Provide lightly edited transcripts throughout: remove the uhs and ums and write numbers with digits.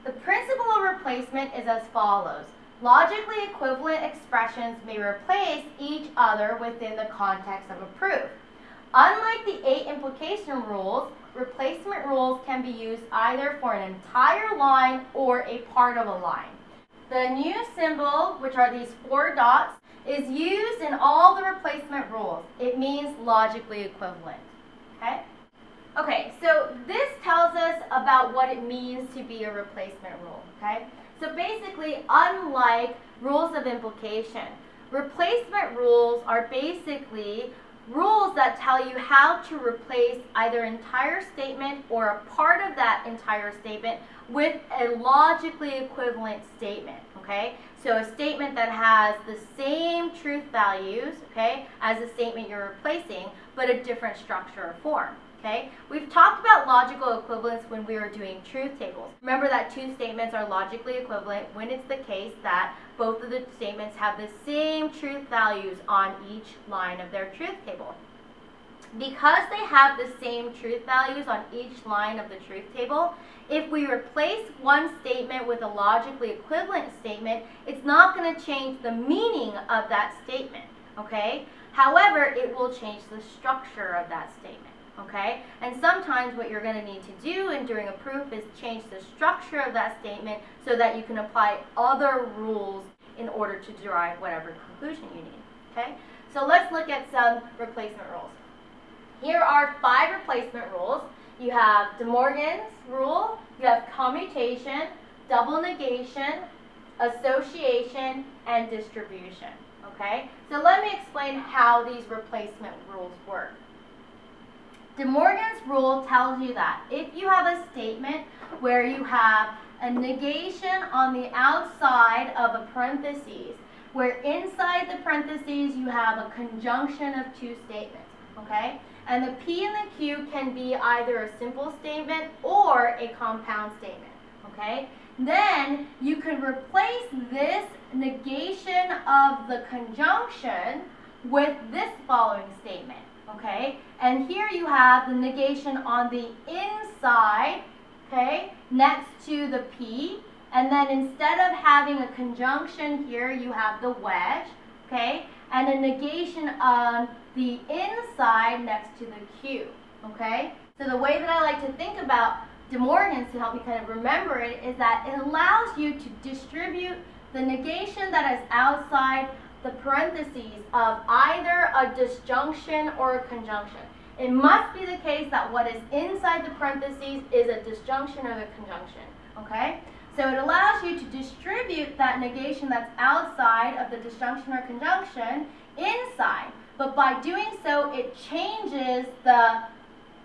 The principle of replacement is as follows. Logically equivalent expressions may replace each other within the context of a proof. Unlike the 8 implication rules, replacement rules can be used either for an entire line or a part of a line. The new symbol, which are these 4 dots, is used in all the replacement rules. It means logically equivalent. Okay, so this tells us about what it means to be a replacement rule. So basically, unlike rules of implication, replacement rules are basically rules that tell you how to replace either an entire statement or a part of that entire statement with a logically equivalent statement. So a statement that has the same truth values, as the statement you're replacing, but a different structure or form. We've talked about logical equivalence when we were doing truth tables. Remember that 2 statements are logically equivalent when it's the case that both of the statements have the same truth values on each line of their truth table. Because they have the same truth values on each line of the truth table, if we replace one statement with a logically equivalent statement, it's not going to change the meaning of that statement. However, it will change the structure of that statement. And sometimes what you're going to need to do during a proof is change the structure of that statement so that you can apply other rules in order to derive whatever conclusion you need. So let's look at some replacement rules. Here are 5 replacement rules. You have De Morgan's rule, you have commutation, double negation, association, and distribution. So let me explain how these replacement rules work. De Morgan's rule tells you that if you have a statement where you have a negation on the outside of a parentheses, where inside the parentheses you have a conjunction of 2 statements, and the P and the Q can be either a simple statement or a compound statement, then you can replace this negation of the conjunction with this following statement. And here you have the negation on the inside, next to the P, and then instead of having a conjunction here, you have the wedge, and a negation on the inside next to the Q, So the way that I like to think about De Morgan's to help you kind of remember it is that it allows you to distribute the negation that is outside the parentheses of either a disjunction or a conjunction. It must be the case that what is inside the parentheses is a disjunction or a conjunction, So it allows you to distribute that negation that's outside of the disjunction or conjunction inside, but by doing so, it changes the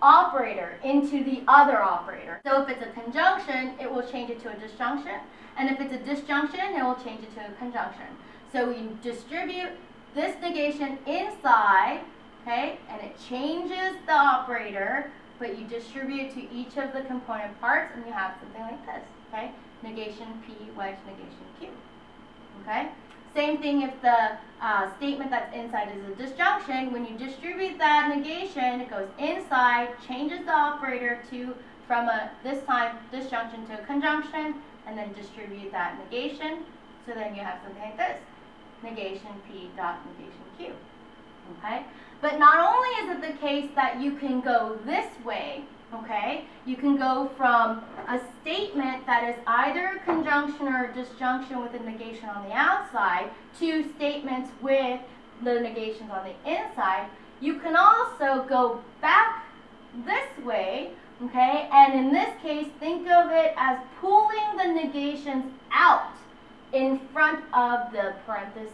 operator into the other operator. So if it's a conjunction, it will change it to a disjunction, and if it's a disjunction, it will change it to a conjunction. So you distribute this negation inside, and it changes the operator, but you distribute to each of the component parts, and you have something like this, negation P, wedge, negation Q, Same thing if the statement that's inside is a disjunction. When you distribute that negation, it goes inside, changes the operator from this time, disjunction to a conjunction, and then distribute that negation. So then you have something like this. Negation P dot negation Q. But not only is it the case that you can go this way, you can go from a statement that is either a conjunction or a disjunction with a negation on the outside to statements with the negations on the inside. You can also go back this way, and in this case, think of it as pulling the negations out in front of the parentheses,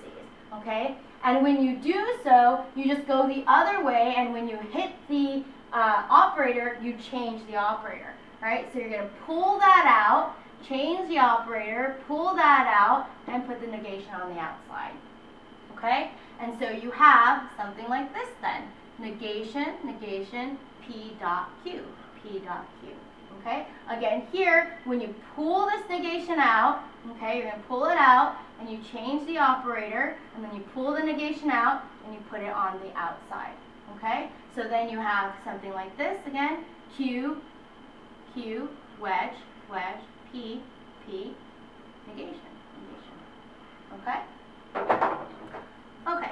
And when you do so, you just go the other way, and when you hit the operator, you change the operator, So you're going to pull that out, change the operator, pull that out, and put the negation on the outside, And so you have something like this then. Negation, negation, P dot Q, P dot Q. Again, here, when you pull this negation out, you're going to pull it out, and you change the operator, and then you pull the negation out, and you put it on the outside. So then you have something like this again. Q, Q, wedge, wedge, P, P, negation. Okay? Okay.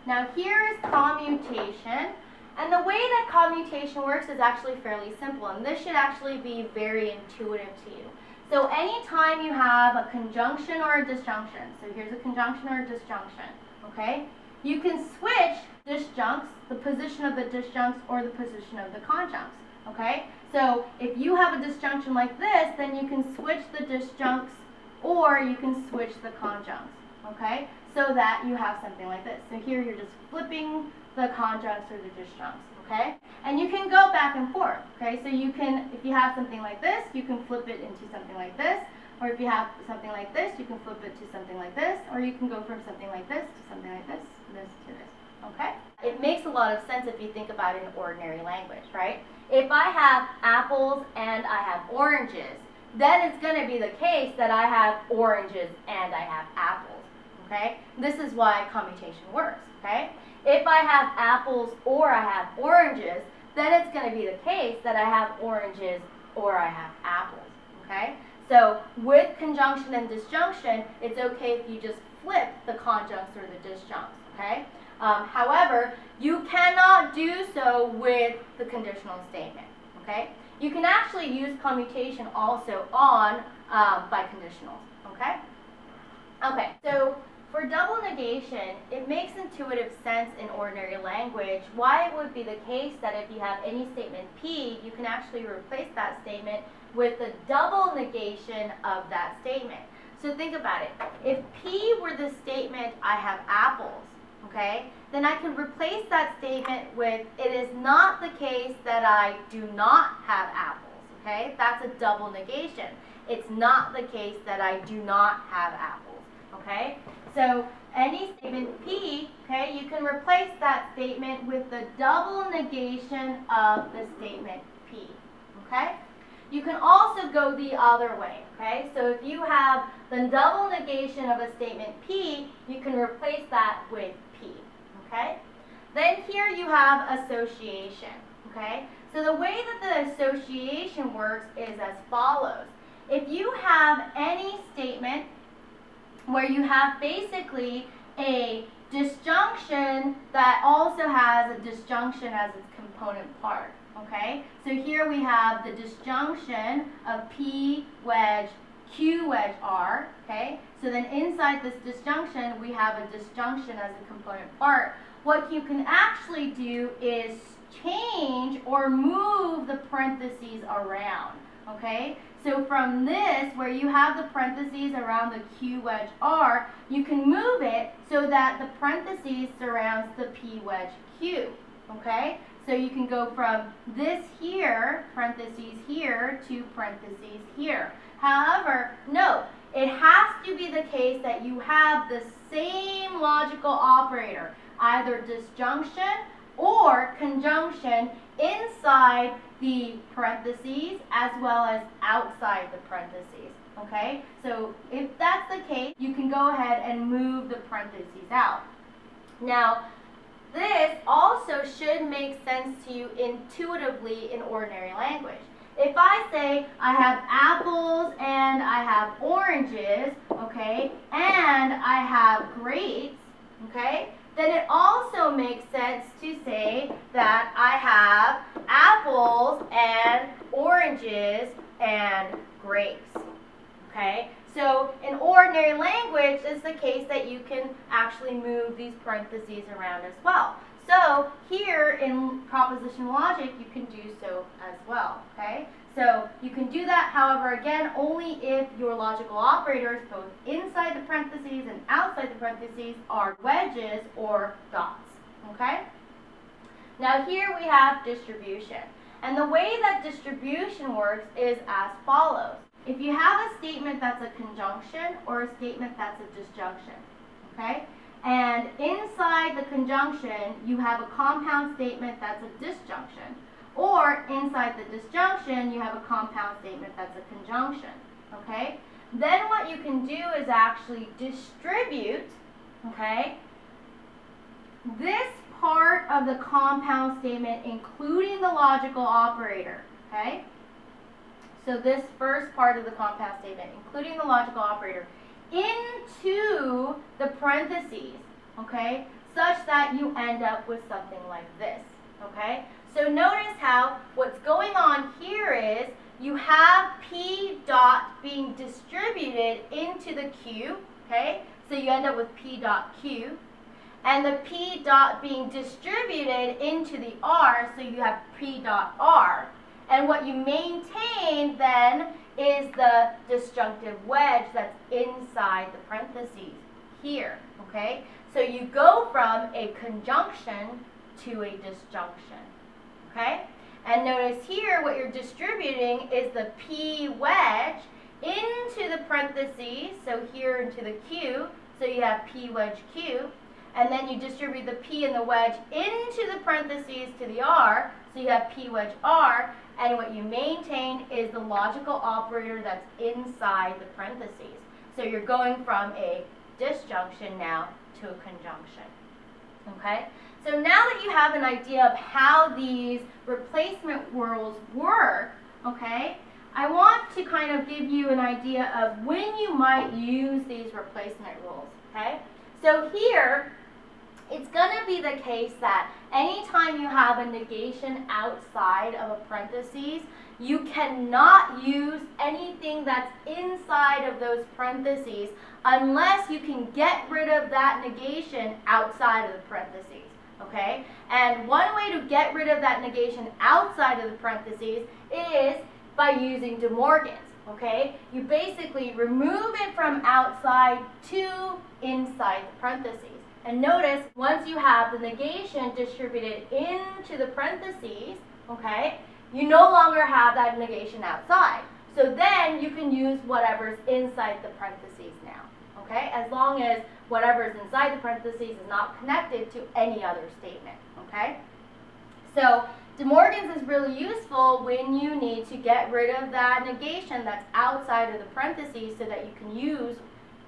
Now here is commutation. And the way that commutation works is actually fairly simple. And this should actually be very intuitive to you. So anytime you have a conjunction or a disjunction, so here's a conjunction or a disjunction, okay? You can switch disjuncts, the position of the disjuncts or the position of the conjuncts, okay? So if you have a disjunction like this, then you can switch the disjuncts or you can switch the conjuncts, okay? So that you have something like this. So here you're just flipping the conjuncts or the disjuncts, okay? And you can go back and forth, okay? So you can, if you have something like this, you can flip it into something like this, or if you have something like this, you can flip it to something like this, or you can go from something like this to something like this to this, okay? It makes a lot of sense if you think about it in ordinary language, right? If I have apples and I have oranges, then it's going to be the case that I have oranges and I have apples, okay? This is why commutation works, okay? If I have apples or I have oranges, then it's going to be the case that I have oranges or I have apples, okay? So with conjunction and disjunction, it's okay if you just flip the conjuncts or the disjuncts, okay? However, you cannot do so with the conditional statement, okay? You can actually use commutation also on biconditionals, okay? Okay, so for double negation, it makes intuitive sense in ordinary language why it would be the case that if you have any statement P, you can actually replace that statement with the double negation of that statement. So think about it. If P were the statement, I have apples, okay, then I could replace that statement with, it is not the case that I do not have apples, okay? That's a double negation. It's not the case that I do not have apples, okay? So any statement P, okay, you can replace that statement with the double negation of the statement P, okay? You can also go the other way, okay? So if you have the double negation of a statement P, you can replace that with P, okay? Then here you have association, okay? So the way that the association works is as follows. If you have any statement where you have basically a disjunction that also has a disjunction as its component part, okay? So here we have the disjunction of P wedge Q wedge R, okay? So then inside this disjunction, we have a disjunction as a component part. What you can actually do is change or move the parentheses around, okay? So from this, where you have the parentheses around the Q wedge R, you can move it so that the parentheses surrounds the P wedge Q, okay? So you can go from this here, parentheses here, to parentheses here. However, note, it has to be the case that you have the same logical operator, either disjunction or conjunction inside the parentheses as well as outside the parentheses, okay? So if that's the case, you can go ahead and move the parentheses out. Now, this also should make sense to you intuitively in ordinary language. If I say I have apples and I have oranges, okay, and I have grapes, okay, then it also makes sense to say that I have apples and oranges and grapes, okay? So in ordinary language, it's the case that you can actually move these parentheses around as well. So here in proposition logic, you can do so as well, okay? So you can do that, however, again, only if your logical operators, both inside the parentheses and outside the parentheses, are wedges or dots, okay? Now here we have distribution. And the way that distribution works is as follows. If you have a statement that's a conjunction or a statement that's a disjunction, okay? And inside the conjunction, you have a compound statement that's a disjunction. Or inside the disjunction, you have a compound statement that's a conjunction, okay? Then what you can do is actually distribute, okay, this part of the compound statement, including the logical operator, okay? so this first part of the compound statement, including the logical operator, into the parentheses, okay, such that you end up with something like this, okay? So notice how what's going on here is you have P dot being distributed into the Q, okay? So you end up with P dot Q. And the P dot being distributed into the R, so you have P dot R. And what you maintain then is the disjunctive wedge that's inside the parentheses here, okay? So you go from a conjunction to a disjunction, okay? And notice here what you're distributing is the P wedge into the parentheses, so here into the Q, so you have P wedge Q. And then you distribute the P and the wedge into the parentheses to the R, so you have P wedge R, and what you maintain is the logical operator that's inside the parentheses. So you're going from a disjunction now to a conjunction, okay? So now that you have an idea of how these replacement rules work, okay, I want to kind of give you an idea of when you might use these replacement rules, okay? So here, it's going to be the case that anytime you have a negation outside of a parentheses, you cannot use anything that's inside of those parentheses unless you can get rid of that negation outside of the parentheses, okay? And one way to get rid of that negation outside of the parentheses is by using De Morgan's, okay? You basically remove it from outside to inside the parentheses. And notice, once you have the negation distributed into the parentheses, okay, you no longer have that negation outside. So then you can use whatever's inside the parentheses now, okay, as long as whatever's inside the parentheses is not connected to any other statement, okay? So De Morgan's is really useful when you need to get rid of that negation that's outside of the parentheses so that you can use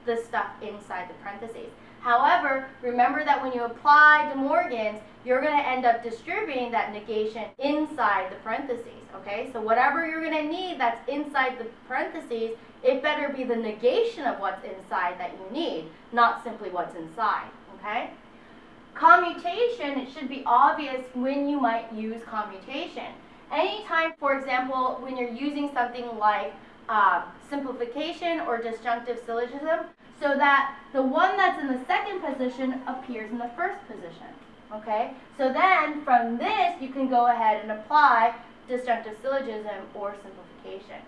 the stuff inside the parentheses. However, remember that when you apply De Morgan's, you're going to end up distributing that negation inside the parentheses, okay? So whatever you're going to need that's inside the parentheses, it better be the negation of what's inside that you need, not simply what's inside, okay? Commutation, it should be obvious when you might use commutation. Anytime, for example, when you're using something like simplification or disjunctive syllogism, so that the one that's in the second position appears in the first position, okay? So then, from this, you can go ahead and apply disjunctive syllogism or simplification,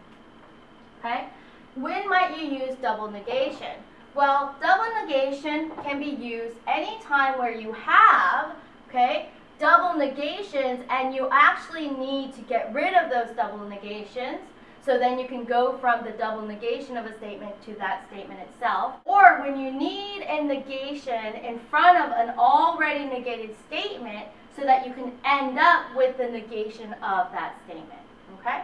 okay? When might you use double negation? Well, double negation can be used anytime where you have, okay, double negations and you actually need to get rid of those double negations. So then you can go from the double negation of a statement to that statement itself. Or when you need a negation in front of an already negated statement so that you can end up with the negation of that statement, okay?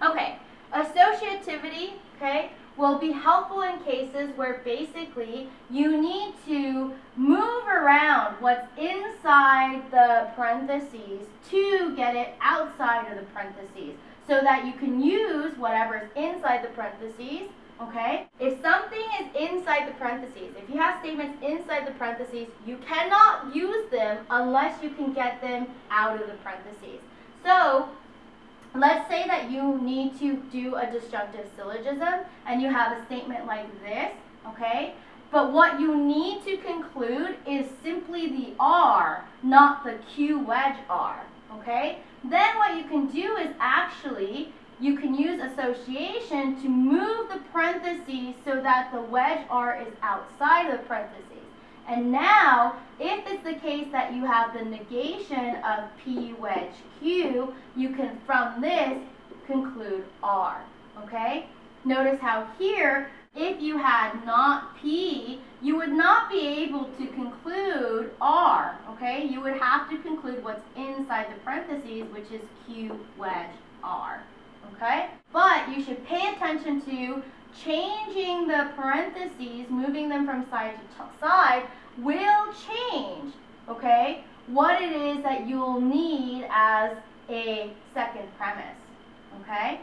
Okay, associativity, okay, will be helpful in cases where basically you need to move around what's inside the parentheses to get it outside of the parentheses, so that you can use whatever's inside the parentheses, okay? If something is inside the parentheses, if you have statements inside the parentheses, you cannot use them unless you can get them out of the parentheses. So, let's say that you need to do a disjunctive syllogism and you have a statement like this, okay? But what you need to conclude is simply the R, not the Q wedge R, okay? Then what you can do is actually, you can use association to move the parentheses so that the wedge R is outside of the parentheses. And now, if it's the case that you have the negation of P wedge Q, you can, from this, conclude R, okay? Notice how here, if you had not P, you would not be able to conclude R, okay? You would have to conclude what's inside the parentheses, which is Q wedge R, okay? But you should pay attention to changing the parentheses, moving them from side to side, will change, okay, what it is that you'll need as a second premise, okay?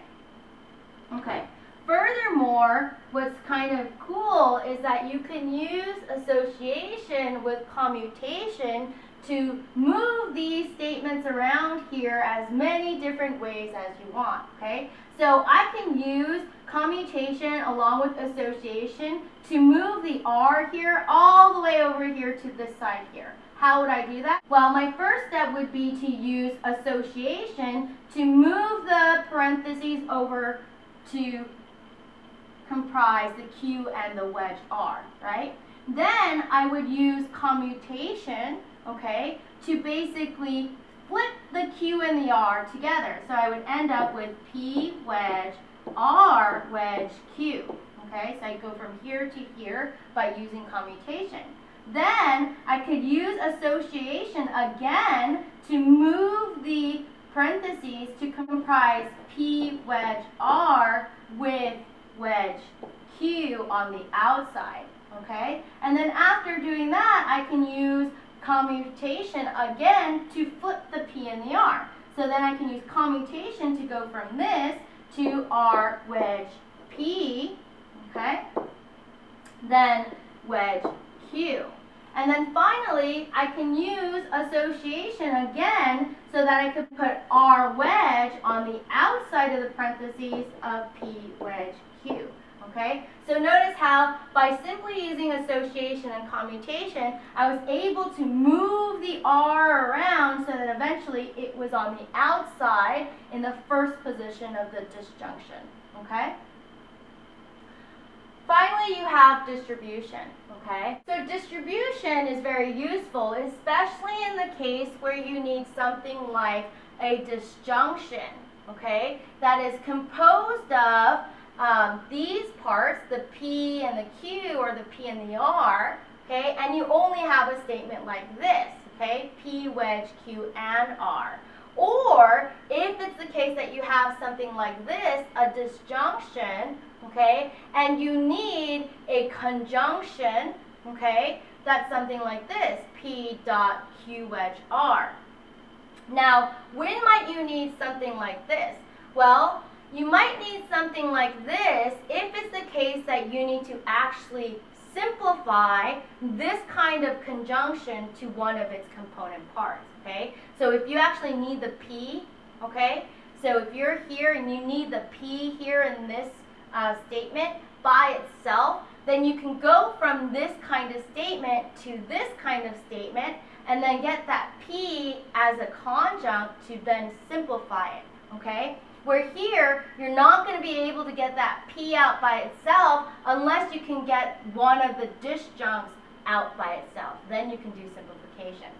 Okay. Furthermore, what's kind of cool is that you can use association with commutation to move these statements around here as many different ways as you want, okay? So I can use commutation along with association to move the R here all the way over here to this side here. How would I do that? Well, my first step would be to use association to move the parentheses over to comprise the Q and the wedge R, right? Then I would use commutation, okay, to basically flip the Q and the R together. So I would end up with P wedge R wedge Q, okay? So I go from here to here by using commutation. Then I could use association again to move the parentheses to comprise P wedge R with wedge Q on the outside, okay? And then after doing that, I can use commutation again to flip the P and the R. So then I can use commutation to go from this to R wedge P, okay? Then wedge Q. And then finally, I can use association again so that I could put R wedge on the outside of the parentheses of P wedge Q. Okay? So notice how by simply using association and commutation, I was able to move the R around so that eventually it was on the outside in the first position of the disjunction. Okay? Finally, you have distribution, okay? So distribution is very useful, especially in the case where you need something like a disjunction, okay? That is composed of these parts, the P and the Q, or the P and the R, okay? And you only have a statement like this, okay? P wedge Q and R. Or if it's the case that you have something like this, a disjunction, okay, and you need a conjunction, okay, that's something like this, P dot Q wedge R. Now, when might you need something like this? Well, you might need something like this if it's the case that you need to actually simplify this kind of conjunction to one of its component parts, okay? So if you actually need the P, okay, so if you're here and you need the P here in this statement by itself, then you can go from this kind of statement to this kind of statement and then get that P as a conjunct to then simplify it, okay? Where here, you're not going to be able to get that P out by itself unless you can get one of the disjuncts out by itself. Then you can do simplification.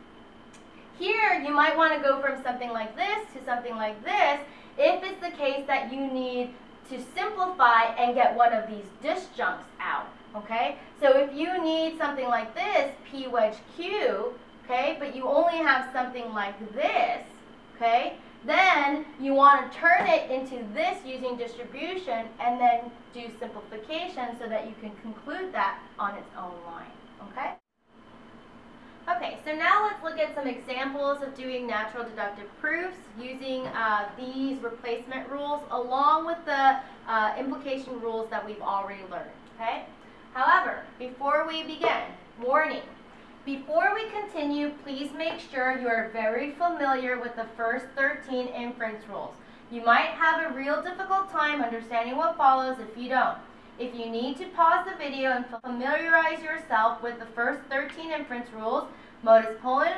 Here, you might want to go from something like this to something like this if it's the case that you need to simplify and get one of these disjuncts out, okay? So if you need something like this, P wedge Q, okay, but you only have something like this, okay, then you want to turn it into this using distribution and then do simplification so that you can conclude that on its own line, okay? Okay, so now let's look at some examples of doing natural deductive proofs using these replacement rules along with the implication rules that we've already learned, okay? However, before we begin, warning. Before we continue, please make sure you are very familiar with the first 13 inference rules. You might have a real difficult time understanding what follows if you don't. If you need to pause the video and familiarize yourself with the first 13 inference rules, modus ponens,